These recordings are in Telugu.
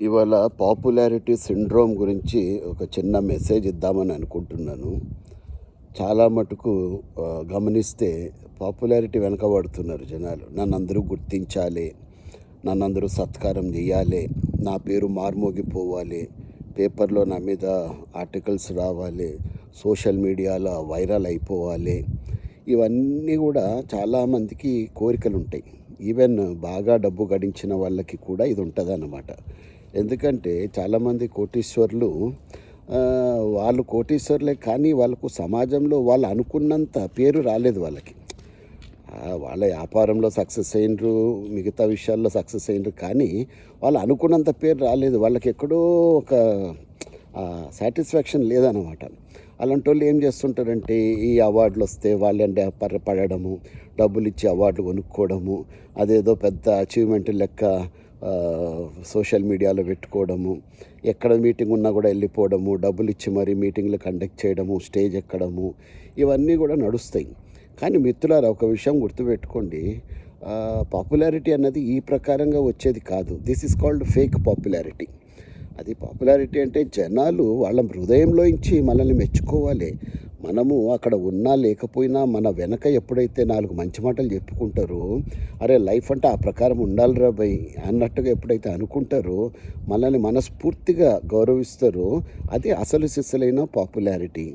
ఇవాళ పాపులారిటీ సిండ్రోమ్ గురించి ఒక చిన్న మెసేజ్ ఇద్దామని అనుకుంటున్నాను. చాలా మటుకు గమనిస్తే పాపులారిటీ వెనకబడుతున్నారు జనాలు. నన్నందరూ గుర్తించాలి, నన్నందరూ సత్కారం చేయాలి, నా పేరు మార్మోగిపోవాలి, పేపర్లో నా మీద ఆర్టికల్స్ రావాలి, సోషల్ మీడియాలో వైరల్ అయిపోవాలి. ఇవన్నీ కూడా చాలామందికి కోరికలు ఉంటాయి. ఈవెన్ బాగా డబ్బు గడించిన వాళ్ళకి కూడా ఇది ఉంటుందన్నమాట. ఎందుకంటే చాలామంది కోటీశ్వరులు వాళ్ళు కోటీశ్వరులే, కానీ వాళ్ళకు సమాజంలో వాళ్ళు అనుకున్నంత పేరు రాలేదు వాళ్ళకి. వాళ్ళ వ్యాపారంలో సక్సెస్ అయినరు, మిగతా విషయాల్లో సక్సెస్ అయినరు, కానీ వాళ్ళు అనుకున్నంత పేరు రాలేదు. వాళ్ళకి ఎక్కడో ఒక సాటిస్ఫాక్షన్ లేదన్నమాట. అలాంటి వాళ్ళు ఏం చేస్తుంటారంటే ఈ అవార్డులు వస్తే వాళ్ళంటే పడడము, డబ్బులు ఇచ్చి అవార్డులు కొనుక్కోవడము, అదేదో పెద్ద అచీవ్మెంట్ లెక్క సోషల్ మీడియాలో పెట్టుకోవడము, ఎక్కడ మీటింగ్ ఉన్నా కూడా వెళ్ళిపోవడము, డబ్బులు ఇచ్చి మరీ మీటింగ్లు కండక్ట్ చేయడము, స్టేజ్ ఎక్కడము, ఇవన్నీ కూడా నడుస్తాయి. కానీ మిత్రులారా, ఒక విషయం గుర్తుపెట్టుకోండి, పాపులారిటీ అన్నది ఈ ప్రకారంగా వచ్చేది కాదు. This is called fake popularity. అది పాపులారిటీ అంటే జనాలు వాళ్ళ హృదయంలో నుంచి మనల్ని మెచ్చుకోవాలి. మనము అక్కడ ఉన్నా లేకపోయినా మన వెనక ఎప్పుడైతే 4 మంచి మాటలు చెప్పుకుంటారో, అరే లైఫ్ అంటే ఆ ప్రకారం ఉండాలిరా బై అన్నట్టుగా ఎప్పుడైతే అనుకుంటారో, మనల్ని మనస్ఫూర్తిగా గౌరవిస్తారో, అది అసలు సిస్సలైన పాపులారిటీ.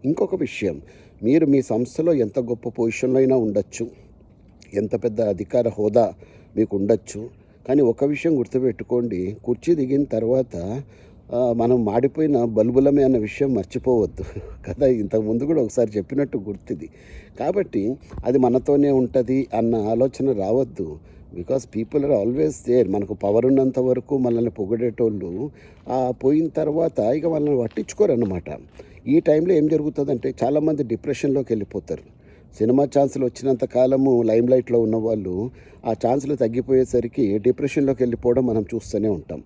ఇంకొక విషయం, మీరు మీ సంస్థలో ఎంత గొప్ప పొజిషన్లో అయినా ఉండొచ్చు, ఎంత పెద్ద అధికార హోదా మీకు ఉండొచ్చు, కానీ ఒక విషయం గుర్తుపెట్టుకోండి, కుర్చీ దిగిన తర్వాత మనం మాడిపోయిన బల్బులమే అన్న విషయం మర్చిపోవద్దు కదా. ఇంతకుముందు కూడా ఒకసారి చెప్పినట్టు గుర్తుంది. కాబట్టి అది మనతోనే ఉంటుంది అన్న ఆలోచన రావద్దు. Because people are always there. మనకు పవర్ ఉన్నంత వరకు మనల్ని పొగిడేటోళ్ళు పోయిన తర్వాత ఇక మనల్ని పట్టించుకోరు అన్నమాట. ఈ టైంలో ఏం జరుగుతుందంటే చాలామంది డిప్రెషన్లోకి వెళ్ళిపోతారు. సినిమా ఛాన్సులు వచ్చినంత కాలము లైమ్లైట్లో ఉన్నవాళ్ళు ఆ ఛాన్సులు తగ్గిపోయేసరికి డిప్రెషన్లోకి వెళ్ళిపోవడం మనం చూస్తూనే ఉంటాం.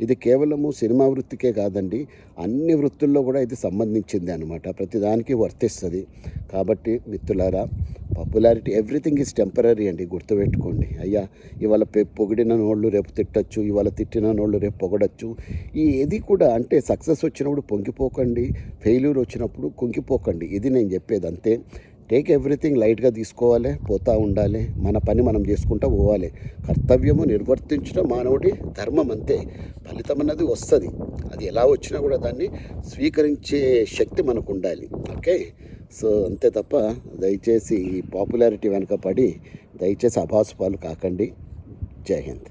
ఇది కేవలము సినిమా వృత్తికే కాదండి, అన్ని వృత్తుల్లో కూడా ఇది సంబంధించింది అనమాట. ప్రతిదానికి వర్తిస్తుంది. కాబట్టి మిత్రులారా, పాపులారిటీ ఎవ్రీథింగ్ ఈజ్ టెంపరీ అండి, గుర్తుపెట్టుకోండి. అయ్యా ఇవాళ పొగిడిన నోళ్ళు రేపు తిట్టచ్చు, ఇవాళ తిట్టిన నోళ్ళు రేపు పొగడచ్చు. ఏది కూడా అంటే సక్సెస్ వచ్చినప్పుడు పొంగిపోకండి, ఫెయిల్యూర్ వచ్చినప్పుడు కుంగిపోకండి. ఇది నేను చెప్పేది అంతే. టేక్ ఎవ్రీథింగ్ లైట్గా తీసుకోవాలి, పోతూ ఉండాలి, మన పని మనం చేసుకుంటూ పోవాలి. కర్తవ్యము నిర్వర్తించడం మానవుడి ధర్మం, అంతే. ఫలితం అన్నది వస్తుంది, అది ఎలా వచ్చినా కూడా దాన్ని స్వీకరించే శక్తి మనకు ఉండాలి. ఓకే, సో అంతే తప్ప దయచేసి ఈ పాపులారిటీ వెనక పడి దయచేసి అభాసుపాలు కాకండి. జై హింద్.